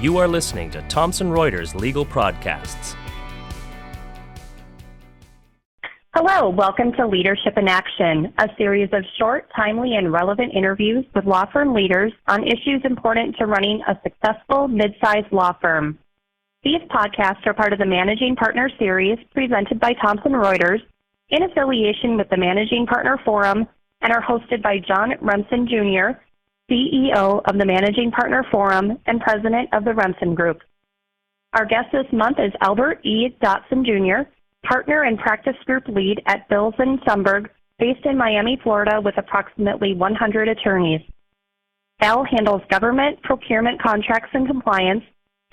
You are listening to Thomson Reuters Legal Podcasts. Hello, welcome to Leadership in Action, a series of short, timely, and relevant interviews with law firm leaders on issues important to running a successful mid-sized law firm. These podcasts are part of the Managing Partner series presented by Thomson Reuters in affiliation with the Managing Partner Forum and are hosted by John Remsen Jr., CEO of the Managing Partner Forum and President of the Remsen Group. Our guest this month is Albert E. Dotson Jr., Partner and Practice Group Lead at Bills & Sundberg, based in Miami, Florida, with approximately 100 attorneys. Al handles government, procurement contracts and compliance,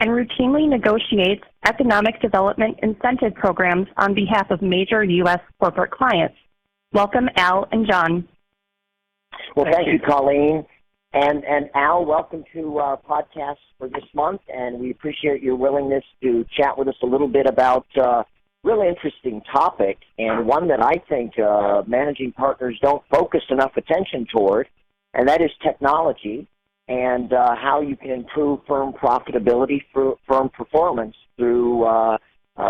and routinely negotiates economic development incentive programs on behalf of major U.S. corporate clients. Welcome, Al and John. Well, thank you, Colleen. And Al, welcome to our podcast for this month, and we appreciate your willingness to chat with us a little bit about a really interesting topic, and one that I think managing partners don't focus enough attention toward, and that is technology and how you can improve firm profitability, firm performance through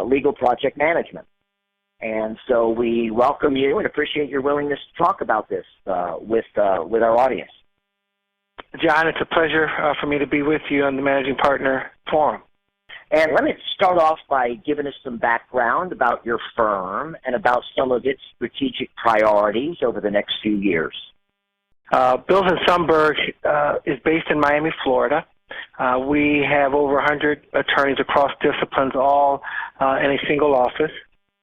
legal project management. And so we welcome you and appreciate your willingness to talk about this with our audience. John, it's a pleasure for me to be with you on the Managing Partner Forum. And let me start off by giving us some background about your firm and about some of its strategic priorities over the next few years. Bills & Sundberg is based in Miami, Florida. We have over 100 attorneys across disciplines, all in a single office.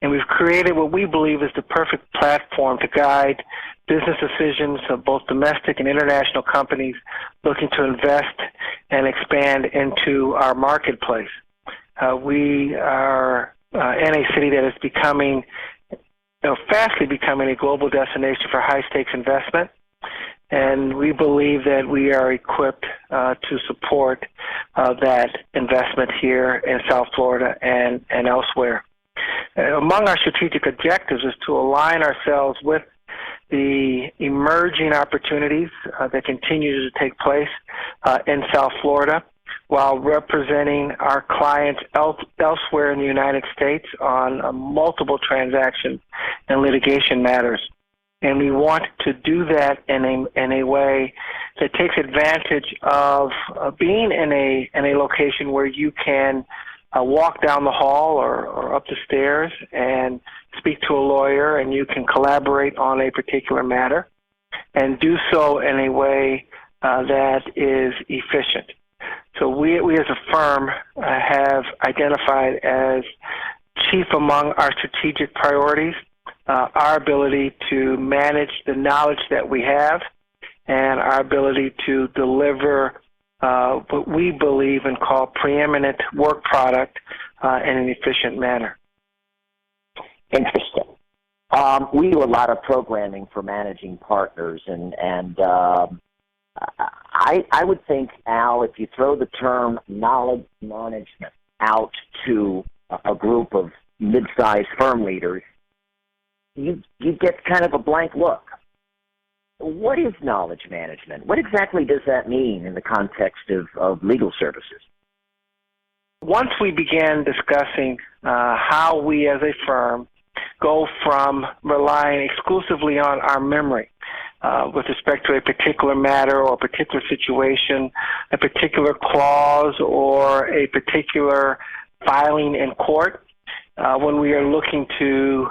And we've created what we believe is the perfect platform to guide business decisions of both domestic and international companies looking to invest and expand into our marketplace. We are in a city that is becoming, fastly becoming a global destination for high-stakes investment, and we believe that we are equipped to support that investment here in South Florida and elsewhere. Among our strategic objectives is to align ourselves with the emerging opportunities that continue to take place in South Florida while representing our clients elsewhere in the United States on multiple transactions and litigation matters. And we want to do that in a way that takes advantage of being in a location where you can walk down the hall or up the stairs and speak to a lawyer, and you can collaborate on a particular matter and do so in a way that is efficient. So we as a firm have identified as chief among our strategic priorities our ability to manage the knowledge that we have and our ability to deliver what we believe and call preeminent work product in an efficient manner. Interesting. We do a lot of programming for managing partners, and I would think, Al, if you throw the term knowledge management out to a group of mid-sized firm leaders, you get kind of a blank look. What is knowledge management? What exactly does that mean in the context of legal services? Once we began discussing how we as a firm go from relying exclusively on our memory with respect to a particular matter or a particular situation, a particular clause or a particular filing in court, when we are looking to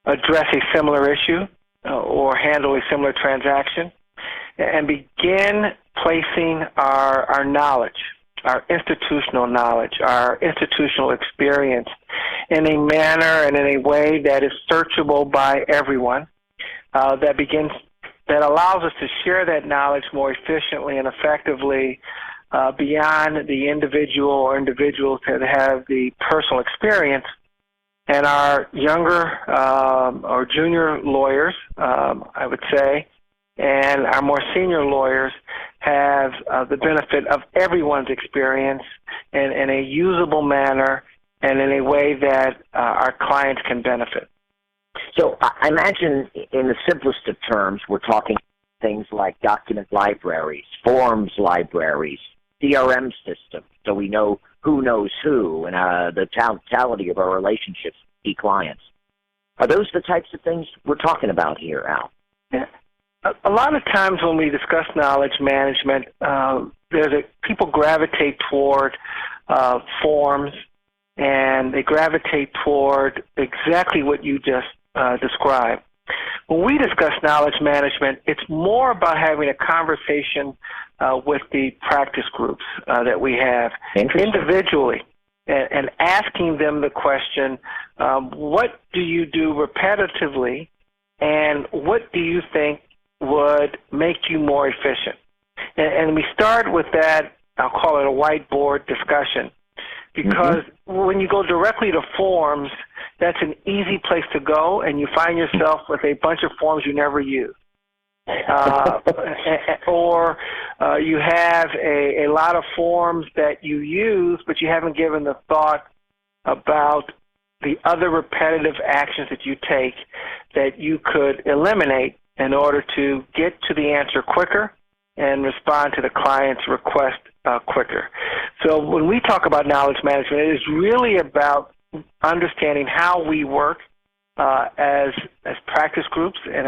address a similar issue or handle a similar transaction, and begin placing our knowledge, our institutional knowledge, our institutional experience in a manner and in a way that is searchable by everyone, that allows us to share that knowledge more efficiently and effectively beyond the individual or individuals that have the personal experience. And our younger or junior lawyers, I would say, and our more senior lawyers have the benefit of everyone's experience in a usable manner and in a way that our clients can benefit. So I imagine in the simplest of terms, we're talking things like document libraries, forms libraries, CRM system, so we know who knows who and the totality of our relationships with key clients. Are those the types of things we're talking about here, Al? Yeah. A lot of times when we discuss knowledge management, people gravitate toward forms, and they gravitate toward exactly what you just described. When we discuss knowledge management, it's more about having a conversation with the practice groups that we have individually and asking them the question, what do you do repetitively, and what do you think would make you more efficient? And we start with that, I'll call it a whiteboard discussion, because when you go directly to forms, that's an easy place to go, and you find yourself with a bunch of forms you never use. Or you have a lot of forms that you use, but you haven't given the thought about the other repetitive actions that you take that you could eliminate in order to get to the answer quicker and respond to the client's request quicker. So when we talk about knowledge management, it is really about understanding how we work as practice groups, and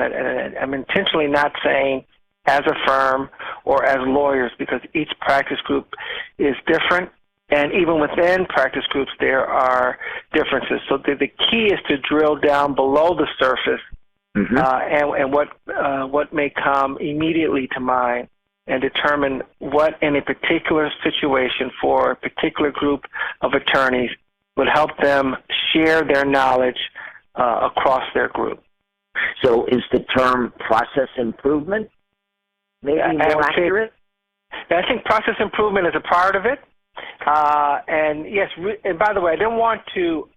I'm intentionally not saying as a firm or as lawyers, because each practice group is different, and even within practice groups there are differences. So the key is to drill down below the surface and what may come immediately to mind, and determine what in a particular situation for a particular group of attorneys would help them share their knowledge across their group. So is the term process improvement maybe more accurate? I think process improvement is a part of it. And yes, and by the way, I didn't want to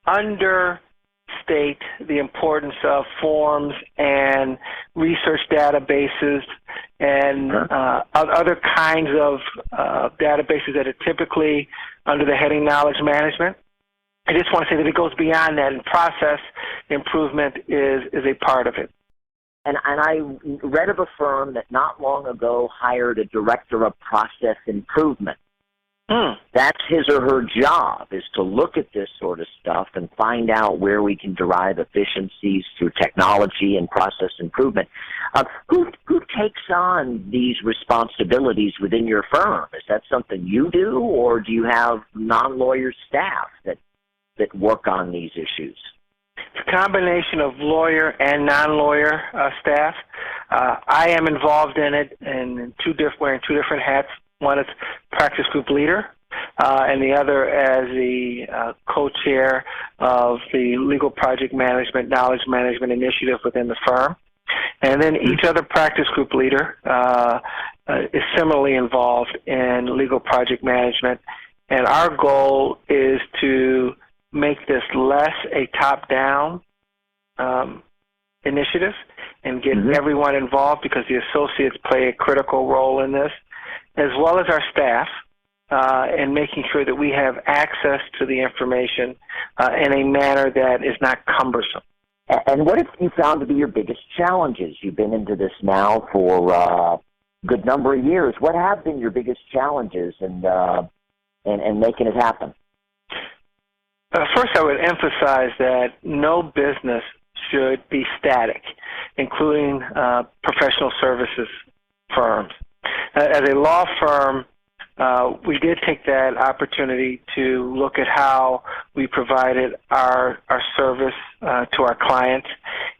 understate the importance of forms and research databases and other kinds of databases that are typically under the heading knowledge management. I just want to say that it goes beyond that, and process improvement is a part of it. And I read of a firm that not long ago hired a director of process improvement. That's his or her job, is to look at this sort of stuff and find out where we can derive efficiencies through technology and process improvement. Who takes on these responsibilities within your firm? Is that something you do, or do you have non-lawyer staff that work on these issues? It's a combination of lawyer and non-lawyer staff. I am involved in it wearing two different hats. One is practice group leader, and the other as the co-chair of the legal project management, knowledge management initiative within the firm. And then each other practice group leader is similarly involved in legal project management. And our goal is to make this less a top-down initiative and get everyone involved, because the associates play a critical role in this, as well as our staff, and making sure that we have access to the information in a manner that is not cumbersome. And what have you found to be your biggest challenges? You've been into this now for a good number of years. What have been your biggest challenges in making it happen? First, I would emphasize that no business should be static, including professional services firms. As a law firm, we did take that opportunity to look at how we provided our service to our clients.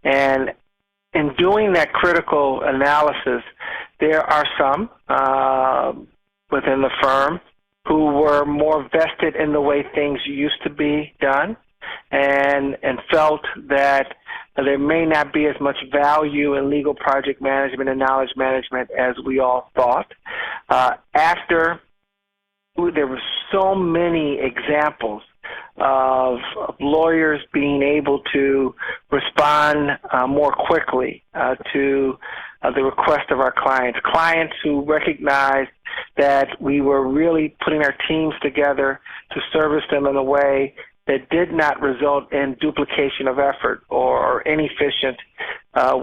And in doing that critical analysis, there are some within the firm who were more vested in the way things used to be done, and felt that there may not be as much value in legal project management and knowledge management as we all thought. After there were so many examples of lawyers being able to respond more quickly to the request of our clients who recognized that we were really putting our teams together to service them in a way that did not result in duplication of effort or inefficient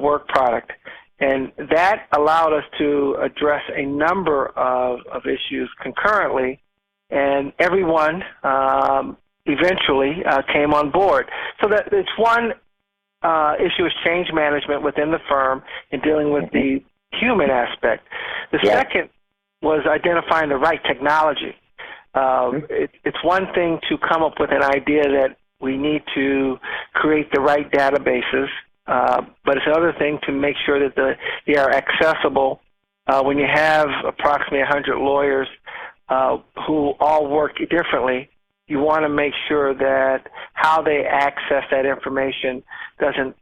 work product. And that allowed us to address a number of issues concurrently, and everyone eventually came on board. So that it's one issue is change management within the firm and dealing with the human aspect. The second was identifying the right technology. It's one thing to come up with an idea that we need to create the right databases, but it's another thing to make sure that they are accessible. When you have approximately 100 lawyers who all work differently, you want to make sure that how they access that information doesn't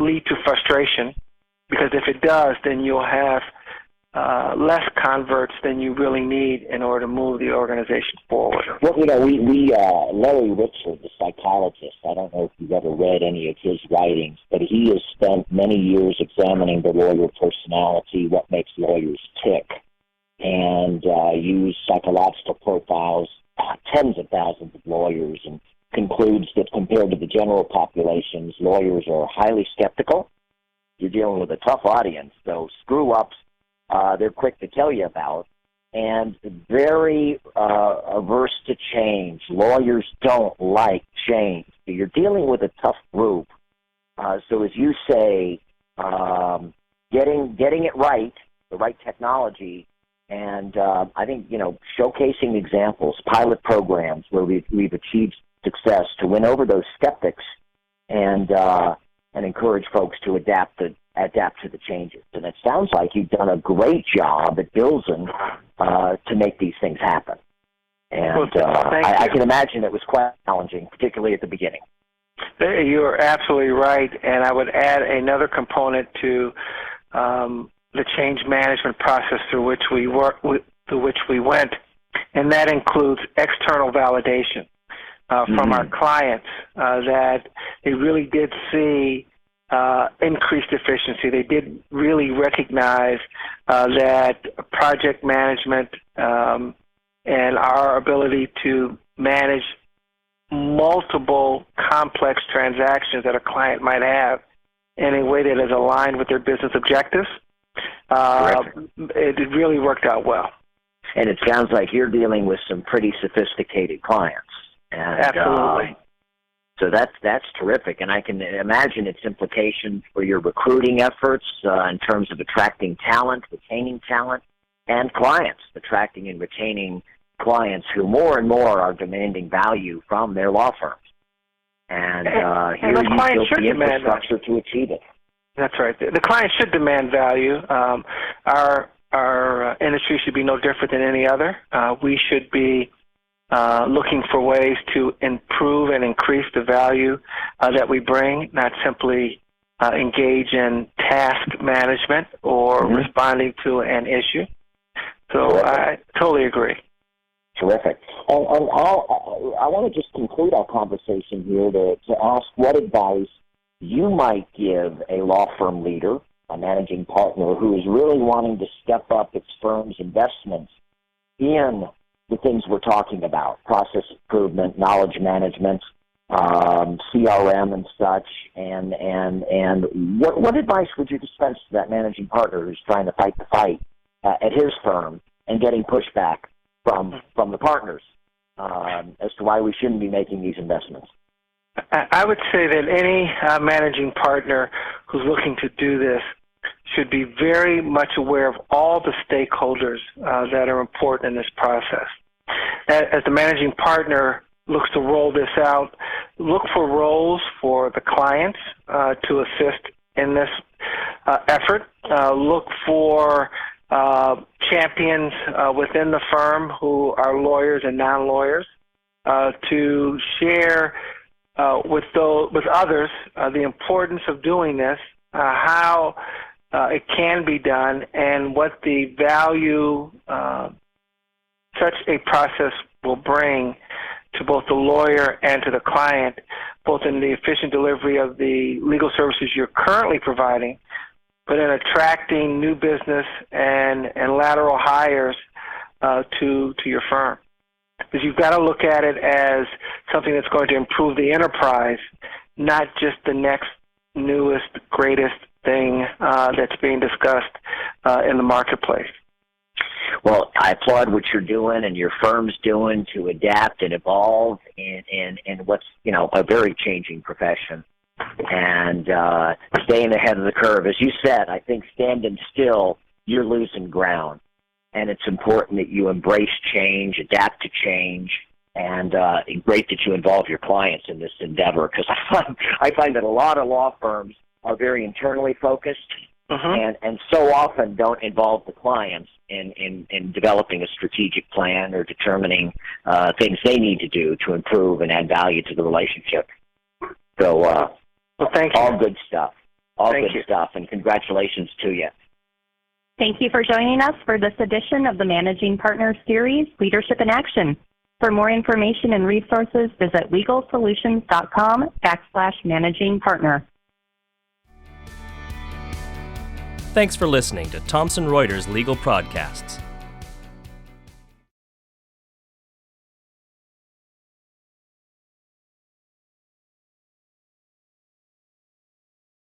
lead to frustration, because if it does, then you'll have less converts than you really need in order to move the organization forward. Well, Larry Richard, the psychologist, I don't know if you've ever read any of his writings, but he has spent many years examining the lawyer personality, what makes lawyers tick, and used psychological profiles, tens of thousands of lawyers, and concludes that compared to the general populations, lawyers are highly skeptical. You're dealing with a tough audience, so screw-ups, they're quick to tell you about, and very averse to change. Lawyers don't like change. So you're dealing with a tough group. So as you say, getting it right, the right technology, and I think, showcasing examples, pilot programs where we've achieved success to win over those skeptics and encourage folks to adapt to the changes. And it sounds like you've done a great job at Bilzen to make these things happen. And I can imagine it was quite challenging, particularly at the beginning. You're absolutely right, and I would add another component to the change management process through which we went, and that includes external validation from our clients that they really did see increased efficiency. They did really recognize that project management and our ability to manage multiple complex transactions that a client might have in a way that is aligned with their business objectives, it really worked out well. And it sounds like you're dealing with some pretty sophisticated clients. And, absolutely. So that's terrific, and I can imagine its implications for your recruiting efforts in terms of attracting talent, retaining talent, and clients, attracting and retaining clients who more and more are demanding value from their law firms. And here you built the infrastructure to achieve it. That's right. The client should demand value. Our industry should be no different than any other. We should be looking for ways to improve and increase the value that we bring, not simply engage in task management or responding to an issue. So terrific. I totally agree. Terrific. And I want to just conclude our conversation here to ask what advice you might give a law firm leader, a managing partner, who is really wanting to step up its firm's investments in the things we're talking about, process improvement, knowledge management, CRM and such, and what advice would you dispense to that managing partner who's trying to fight the fight at his firm and getting pushback from the partners as to why we shouldn't be making these investments? I would say that any managing partner who's looking to do this should be very much aware of all the stakeholders that are important in this process. As the managing partner looks to roll this out, look for roles for the clients to assist in this effort. Look for champions within the firm who are lawyers and non-lawyers to share with others the importance of doing this, how it can be done, and what the value such a process will bring to both the lawyer and to the client, both in the efficient delivery of the legal services you're currently providing, but in attracting new business and lateral hires to your firm. Because you've got to look at it as something that's going to improve the enterprise, not just the next, newest, greatest thing that's being discussed in the marketplace. Well, I applaud what you're doing and your firm's doing to adapt and evolve in what's, a very changing profession. And staying ahead of the curve. As you said, I think standing still, you're losing ground. And it's important that you embrace change, adapt to change, and great that you involve your clients in this endeavor, because I find that a lot of law firms are very internally focused and so often don't involve the clients in developing a strategic plan or determining things they need to do to improve and add value to the relationship. So, well, thank you. All good stuff. Thank you. Stuff, and congratulations to you. Thank you for joining us for this edition of the Managing Partner Series, Leadership in Action. For more information and resources, visit legalsolutions.com/managingpartner. Thanks for listening to Thomson Reuters Legal Podcasts.